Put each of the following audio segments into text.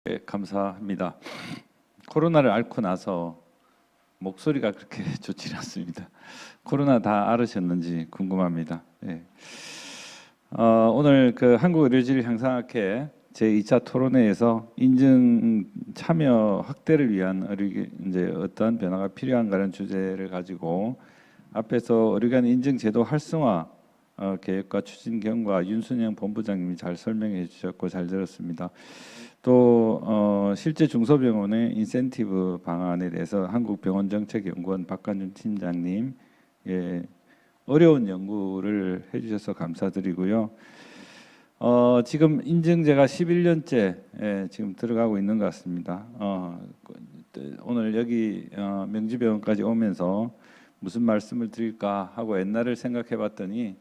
네, 감사합니다. 코로나를 앓고 나서 목소리가 그렇게 좋지 않습니다. 코로나 다 앓으셨는지 궁금합니다. 네. 오늘 그 한국의료질 향상학회 제2차 토론회에서 인증 참여 확대를 위한 이제 어떤 변화가 필요한가라는 주제를 가지고 앞에서 의료기관 인증 제도 활성화 계획과 추진 경과 윤순영 본부장님이 잘 설명해 주셨고 잘 들었습니다. 또 실제 중소병원의 인센티브 방안에 대해서 한국병원정책연구원 박관준 팀장님 어려운 연구를 해주셔서 감사드리고요. 지금 인증제가 11년째 지금 들어가고 있는 것 같습니다. 오늘 여기 명지병원까지 오면서 무슨 말씀을 드릴까 하고 옛날을 생각해봤더니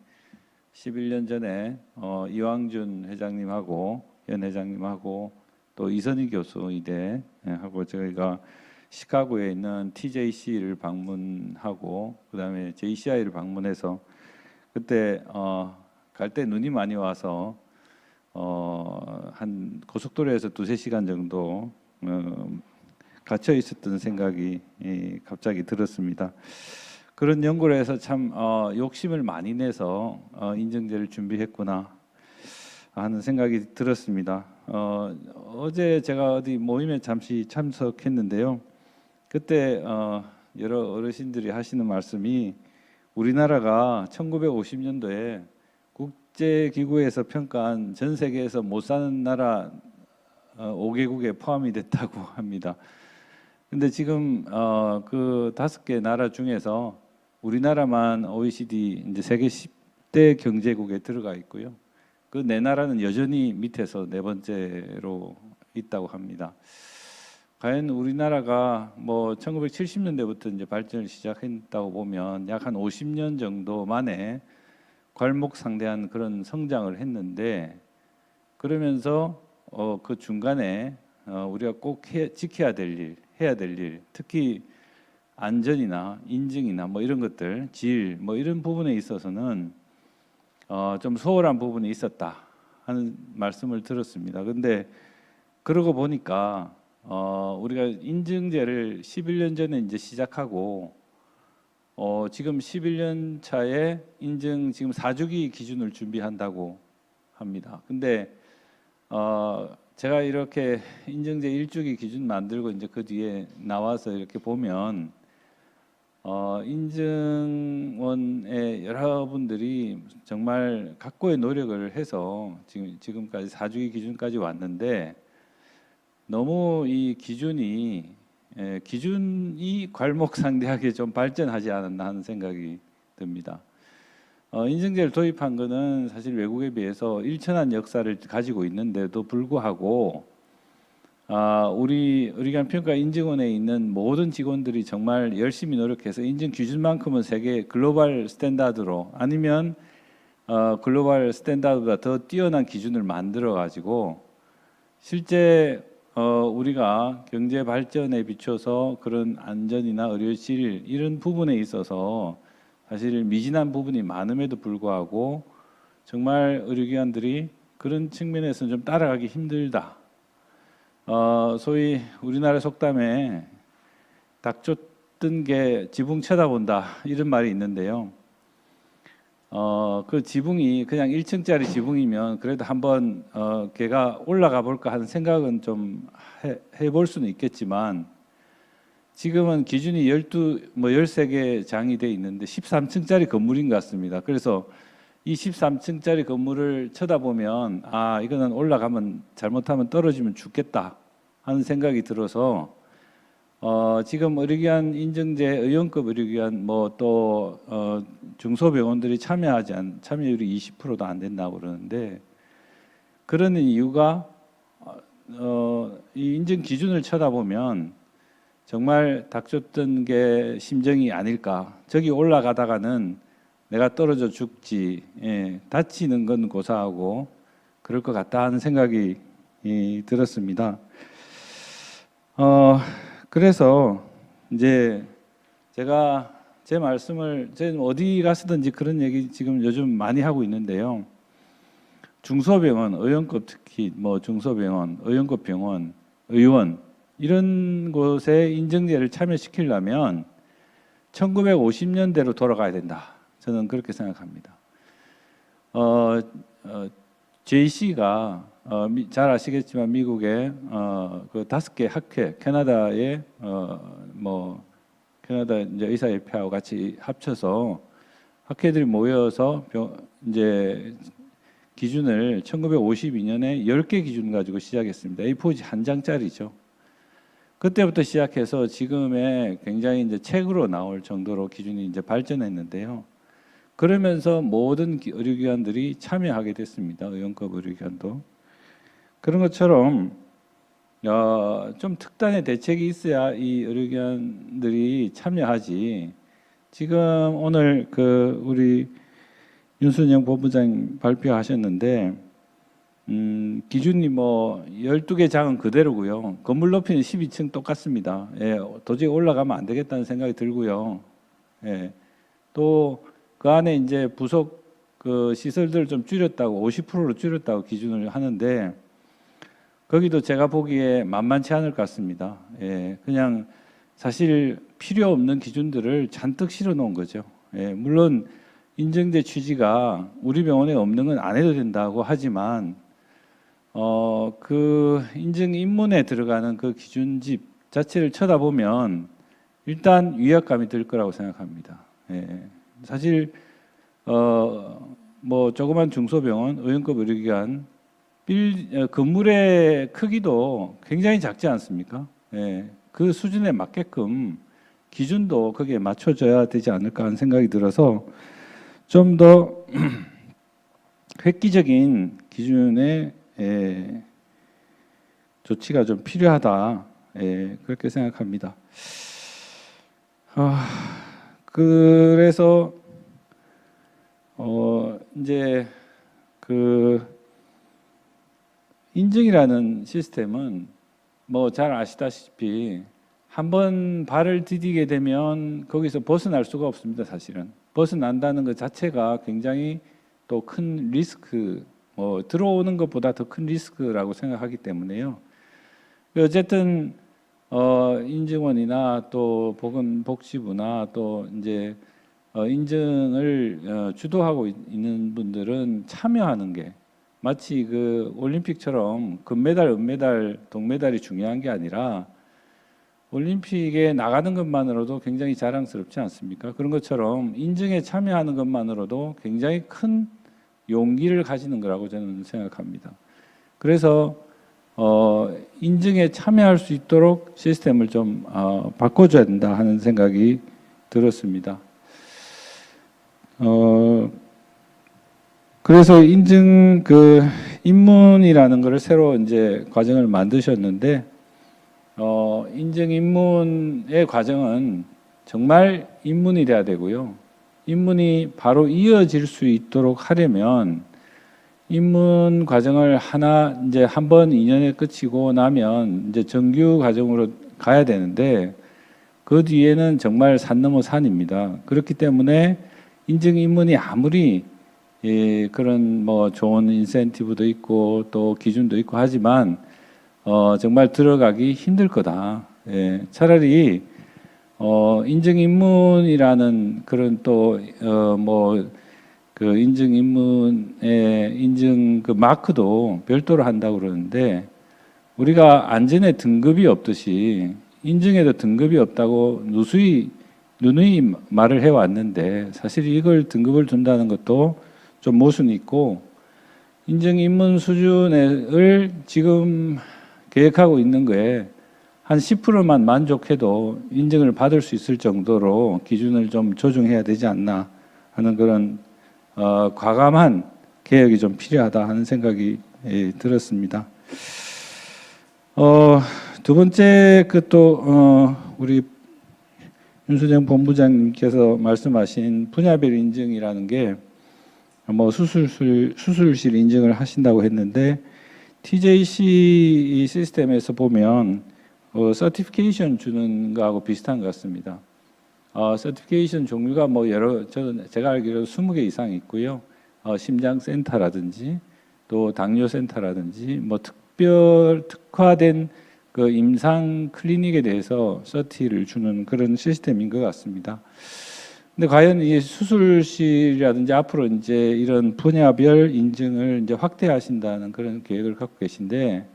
11년 전에 이왕준 회장님하고 현 회장님하고 또 이선희 교수 이대 하고 저희가 시카고에 있는 TJC를 방문하고 그다음에 JCI를 방문해서 그때 갈 때 눈이 많이 와서 한 고속도로에서 2~3시간 정도 갇혀 있었던 생각이 갑자기 들었습니다. 그런 연구를 해서 참 욕심을 많이 내서 인증제를 준비했구나 하는 생각이 들었습니다. 어제 제가 어디 모임에 잠시 참석했는데요. 그때 여러 어르신들이 하시는 말씀이 우리나라가 1950년도에 국제기구에서 평가한 전 세계에서 못 사는 나라 5개국에 포함이 됐다고 합니다. 근데 지금 그 5개 나라 중에서 우리나라만 OECD 이제 세계 10대 경제국에 들어가 있고요. 그 네 나라는 여전히 밑에서 네 번째로 있다고 합니다. 과연 우리나라가 뭐 1970년대부터 이제 발전을 시작했다고 보면 약 한 50년 정도 만에 괄목상대한 그런 성장을 했는데 그러면서 그 중간에 우리가 꼭 지켜야 될 일, 해야 될 일, 특히 안전이나 인증이나 뭐 이런 것들, 질 뭐 이런 부분에 있어서는 좀 소홀한 부분이 있었다 하는 말씀을 들었습니다. 근데 그러고 보니까 우리가 인증제를 11년 전에 이제 시작하고 지금 11년 차에 인증 지금 4주기 기준을 준비한다고 합니다. 근데 제가 이렇게 인증제 1주기 기준 만들고 이제 그 뒤에 나와서 이렇게 보면 인증원의 여러분들이 정말 각고의 노력을 해서 지금까지 4주기 기준까지 왔는데 너무 이 기준이 괄목상대하게 좀 발전하지 않았나 하는 생각이 듭니다. 인증제를 도입한 것은 사실 외국에 비해서 일천한 역사를 가지고 있는데도 불구하고 우리 의료기관 평가 인증원에 있는 모든 직원들이 정말 열심히 노력해서 인증 기준만큼은 세계 글로벌 스탠다드로 아니면 글로벌 스탠다드보다 더 뛰어난 기준을 만들어 가지고 실제 우리가 경제 발전에 비춰서 그런 안전이나 의료질 이런 부분에 있어서 사실 미진한 부분이 많음에도 불구하고 정말 의료기관들이 그런 측면에서는 좀 따라가기 힘들다. 소위 우리나라 속담에 닭 쫓던 게 지붕 쳐다본다 이런 말이 있는데요. 그 지붕이 그냥 1층짜리 지붕이면 그래도 한번 걔가 올라가 볼까 하는 생각은 좀 해볼 수는 있겠지만 지금은 기준이 13개 장이 돼 있는데 13층짜리 건물인 것 같습니다. 그래서 이 13층짜리 건물을 쳐다보면 이거는 올라가면 잘못하면 떨어지면 죽겠다 하는 생각이 들어서 지금 의료기관 인증제 의원급 의료기관 뭐 또 중소병원들이 참여율이 20%도 안 된다고 그러는데 그런 이유가 이 인증 기준을 쳐다보면 정말 닥쳤던 게 심정이 아닐까. 저기 올라가다가는 내가 떨어져 죽지, 다치는 건 고사하고 그럴 것 같다 하는 생각이 들었습니다. 그래서 이제 제가 제 말씀을 저는 어디 가서든지 그런 얘기 지금 요즘 많이 하고 있는데요. 중소병원, 의원급 특히 뭐 중소병원, 의원급 병원 의원 이런 곳에 인증제를 참여시키려면 1950년대로 돌아가야 된다. 저는 그렇게 생각합니다. JC가 잘 아시겠지만 미국의 그 5개 학회, 캐나다의 캐나다 이제 의사협회하고 같이 합쳐서 학회들이 모여서 이제 기준을 1952년에 10개 기준 가지고 시작했습니다. A4지 한 장짜리죠. 그때부터 시작해서 지금의 굉장히 이제 책으로 나올 정도로 기준이 이제 발전했는데요. 그러면서 모든 의료기관들이 참여하게 됐습니다. 의원급 의료기관도. 그런 것처럼 좀 특단의 대책이 있어야 이 의료기관들이 참여하지. 지금 오늘 그 우리 윤순영 본부장 발표하셨는데 기준이 뭐 12개 장은 그대로고요. 건물 높이는 12층 똑같습니다. 예, 도저히 올라가면 안 되겠다는 생각이 들고요. 예, 또 그 안에 이제 부속 그 시설들을 좀 줄였다고 50%로 줄였다고 기준을 하는데 거기도 제가 보기에 만만치 않을 것 같습니다. 예, 그냥 사실 필요 없는 기준들을 잔뜩 실어 놓은 거죠. 예, 물론 인증제 취지가 우리 병원에 없는 건 안 해도 된다고 하지만 그 인증 입문에 들어가는 그 기준집 자체를 쳐다보면 일단 위압감이 들 거라고 생각합니다. 예. 사실 뭐 조그만 중소병원, 의원급 의료기관 건물의 크기도 굉장히 작지 않습니까? 예. 그 수준에 맞게끔 기준도 거기에 맞춰져야 되지 않을까 하는 생각이 들어서 좀 더 획기적인 기준의 조치가 좀 필요하다. 그렇게 생각합니다. 그래서 이제 그 인증이라는 시스템은 뭐 잘 아시다시피 한번 발을 디디게 되면 거기서 벗어날 수가 없습니다. 사실은 벗어난다는 것 자체가 굉장히 또 큰 리스크, 들어오는 것보다 더 큰 리스크라고 생각하기 때문에요. 어쨌든 인증원이나 또 보건복지부나 또 이제 인증을 주도하고 있는 분들은 참여하는 게 마치 그 올림픽처럼 금메달, 은메달, 동메달이 중요한 게 아니라 올림픽에 나가는 것만으로도 굉장히 자랑스럽지 않습니까? 그런 것처럼 인증에 참여하는 것만으로도 굉장히 큰 용기를 가지는 거라고 저는 생각합니다. 그래서 인증에 참여할 수 있도록 시스템을 좀 바꿔줘야 된다 하는 생각이 들었습니다. 그래서 인증 입문이라는 것을 새로 이제 과정을 만드셨는데 인증 입문의 과정은 정말 입문이 돼야 되고요. 입문이 바로 이어질 수 있도록 하려면 입문 과정을 이제 한 번 2년에 끝이고 나면 이제 정규 과정으로 가야 되는데 그 뒤에는 정말 산 넘어 산입니다. 그렇기 때문에 인증 입문이 아무리 그런 뭐 좋은 인센티브도 있고 또 기준도 있고 하지만 정말 들어가기 힘들 거다. 차라리 인증 입문이라는 그런 또 그 인증 입문의 인증 그 마크도 별도로 한다고 그러는데 우리가 안전에 등급이 없듯이 인증에도 등급이 없다고 누누이 말을 해왔는데 사실 이걸 등급을 준다는 것도 좀 모순이 있고 인증 입문 수준을 지금 계획하고 있는 거에 한 10%만 만족해도 인증을 받을 수 있을 정도로 기준을 좀 조정해야 되지 않나 하는 그런 과감한 개혁이 좀 필요하다 하는 생각이 들었습니다. 두 번째 또 우리 윤수정 본부장님께서 말씀하신 분야별 인증이라는 게 뭐 수술실 인증을 하신다고 했는데 TJC 시스템에서 보면 서티피케이션 주는 거하고 비슷한 것 같습니다. 서티피케이션 종류가 뭐 제가 알기로 20개 이상 있고요. 심장센터라든지 또 당뇨센터라든지 뭐 특화된 그 임상 클리닉에 대해서 서티를 주는 그런 시스템인 것 같습니다. 근데 과연 이 수술실이라든지 앞으로 이제 이런 분야별 인증을 이제 확대하신다는 그런 계획을 갖고 계신데,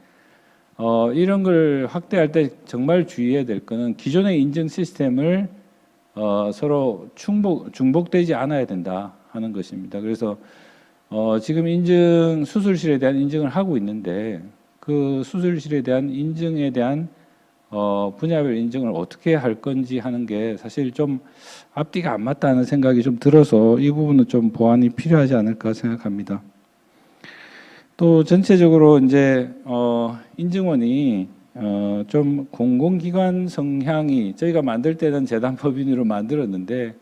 이런 걸 확대할 때 정말 주의해야 될 거는 기존의 인증 시스템을 서로 중복되지 않아야 된다 하는 것입니다. 그래서 지금 인증 수술실에 대한 인증을 하고 있는데 그 수술실에 대한 인증에 대한 분야별 인증을 어떻게 할 건지 하는 게 사실 좀 앞뒤가 안 맞다는 생각이 좀 들어서 이 부분은 좀 보완이 필요하지 않을까 생각합니다. 또 전체적으로 이제 인증원이 좀 공공기관 성향이 저희가 만들 때는 재단법인으로 만들었는데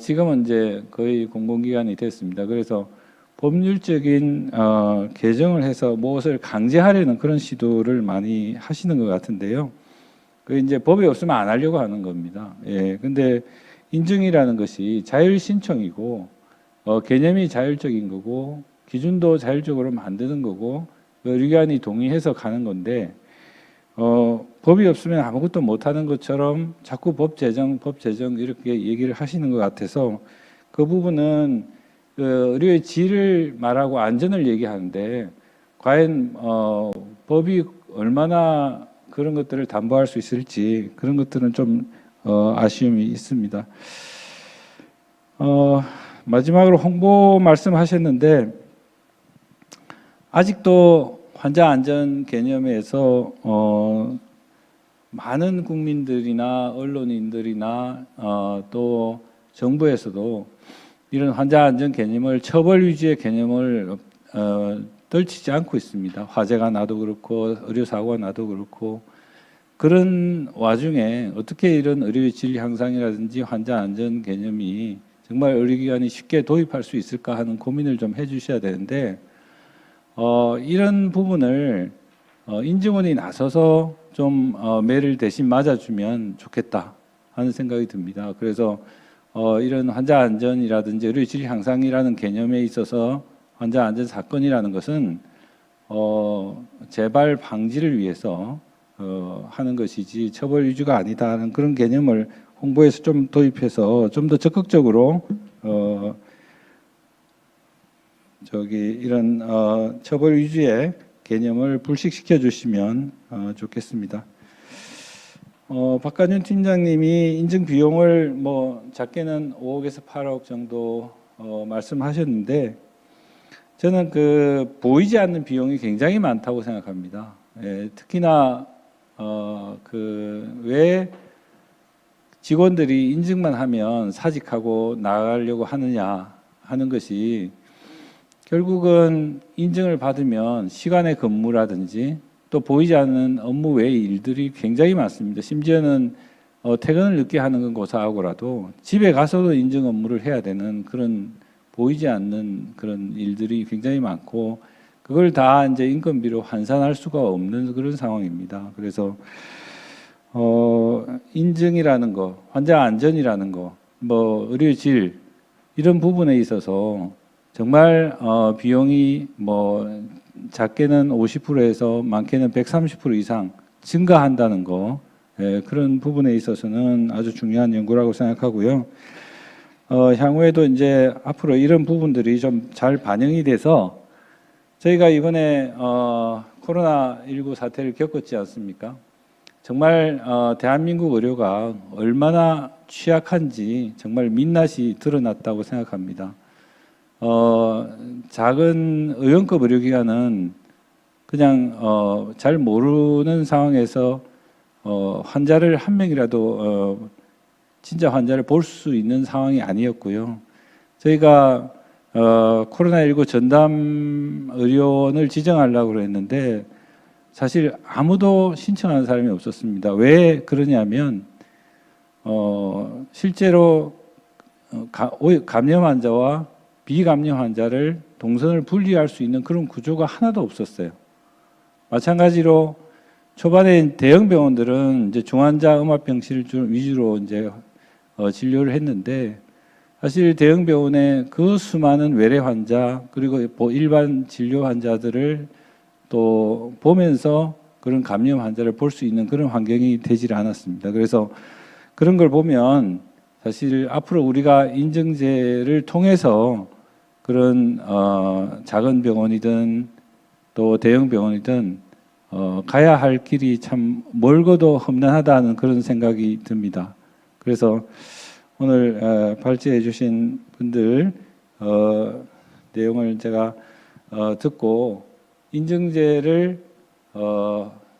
지금은 이제 거의 공공기관이 됐습니다. 그래서 법률적인 개정을 해서 무엇을 강제하려는 그런 시도를 많이 하시는 것 같은데요. 그 이제 법이 없으면 안 하려고 하는 겁니다. 예, 근데 인증이라는 것이 자율 신청이고 개념이 자율적인 거고 기준도 자율적으로 만드는 거고 의료기관이 동의해서 가는 건데 법이 없으면 아무것도 못하는 것처럼 자꾸 법 제정 이렇게 얘기를 하시는 것 같아서 그 부분은 그 의료의 질을 말하고 안전을 얘기하는데 과연 법이 얼마나 그런 것들을 담보할 수 있을지 그런 것들은 좀 아쉬움이 있습니다. 마지막으로 홍보 말씀하셨는데 아직도 환자 안전 개념에서 많은 국민들이나 언론인들이나 또 정부에서도 이런 환자 안전 개념을 처벌 위주의 개념을 떨치지 않고 있습니다. 화재가 나도 그렇고 의료 사고가 나도 그렇고 그런 와중에 어떻게 이런 의료 질 향상이라든지 환자 안전 개념이 정말 의료기관이 쉽게 도입할 수 있을까 하는 고민을 좀 해주셔야 되는데 이런 부분을 인증원이 나서서 좀 매를 대신 맞아주면 좋겠다 하는 생각이 듭니다. 그래서 이런 환자 안전이라든지 의료 질 향상이라는 개념에 있어서 환자 안전 사건이라는 것은 재발 방지를 위해서 하는 것이지 처벌 위주가 아니다 하는 그런 개념을 홍보에서 좀 도입해서 좀 더 적극적으로 이런 처벌 위주의 개념을 불식시켜 주시면 좋겠습니다. 박관윤 팀장님이 인증 비용을 뭐 작게는 5억에서 8억 정도 말씀하셨는데 저는 그 보이지 않는 비용이 굉장히 많다고 생각합니다. 예, 특히나 왜 직원들이 인증만 하면 사직하고 나가려고 하느냐 하는 것이 결국은 인증을 받으면 시간의 근무라든지 또 보이지 않는 업무 외의 일들이 굉장히 많습니다. 심지어는 퇴근을 늦게 하는 건 고사하고라도 집에 가서도 인증 업무를 해야 되는 그런 보이지 않는 그런 일들이 굉장히 많고 그걸 다 이제 인건비로 환산할 수가 없는 그런 상황입니다. 그래서 인증이라는 거, 환자 안전이라는 거, 뭐 의료질 이런 부분에 있어서 정말 비용이 뭐 작게는 50%에서 많게는 130% 이상 증가한다는 거 그런 부분에 있어서는 아주 중요한 연구라고 생각하고요. 향후에도 이제 앞으로 이런 부분들이 좀 잘 반영이 돼서 저희가 이번에 코로나19 사태를 겪었지 않습니까? 정말 대한민국 의료가 얼마나 취약한지 정말 민낯이 드러났다고 생각합니다. 작은 의원급 의료기관은 그냥 잘 모르는 상황에서 환자를 한 명이라도 진짜 환자를 볼 수 있는 상황이 아니었고요. 저희가 코로나19 전담 의료원을 지정하려고 했는데 사실 아무도 신청하는 사람이 없었습니다. 왜 그러냐면 실제로 감염 환자와 비감염 환자를 동선을 분리할 수 있는 그런 구조가 하나도 없었어요. 마찬가지로 초반에 대형 병원들은 이제 중환자 음압병실 위주로 이제 진료를 했는데 사실 대형 병원의 그 수많은 외래 환자 그리고 일반 진료 환자들을 또 보면서 그런 감염 환자를 볼 수 있는 그런 환경이 되질 않았습니다. 그래서 그런 걸 보면 사실 앞으로 우리가 인증제를 통해서 그런 작은 병원이든 또 대형 병원이든 가야 할 길이 참 멀고도 험난하다는 그런 생각이 듭니다. 그래서 오늘 발제해 주신 분들 내용을 제가 듣고 인증제를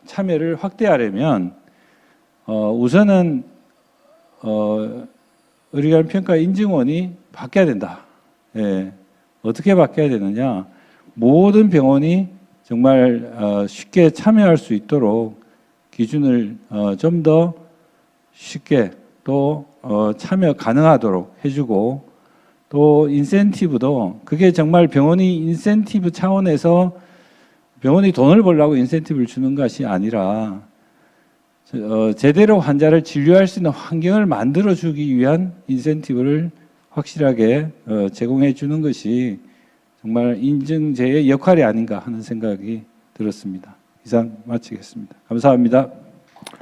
참여를 확대하려면 우선은 의료기관평가 인증원이 바뀌어야 된다. 예. 어떻게 바뀌어야 되느냐? 모든 병원이 정말 쉽게 참여할 수 있도록 기준을 좀 더 쉽게 또 참여 가능하도록 해주고, 또 인센티브도 그게 정말 병원이 인센티브 차원에서 병원이 돈을 벌려고 인센티브를 주는 것이 아니라 제대로 환자를 진료할 수 있는 환경을 만들어주기 위한 인센티브를 확실하게 제공해 주는 것이 정말 인증제의 역할이 아닌가 하는 생각이 들었습니다. 이상 마치겠습니다. 감사합니다.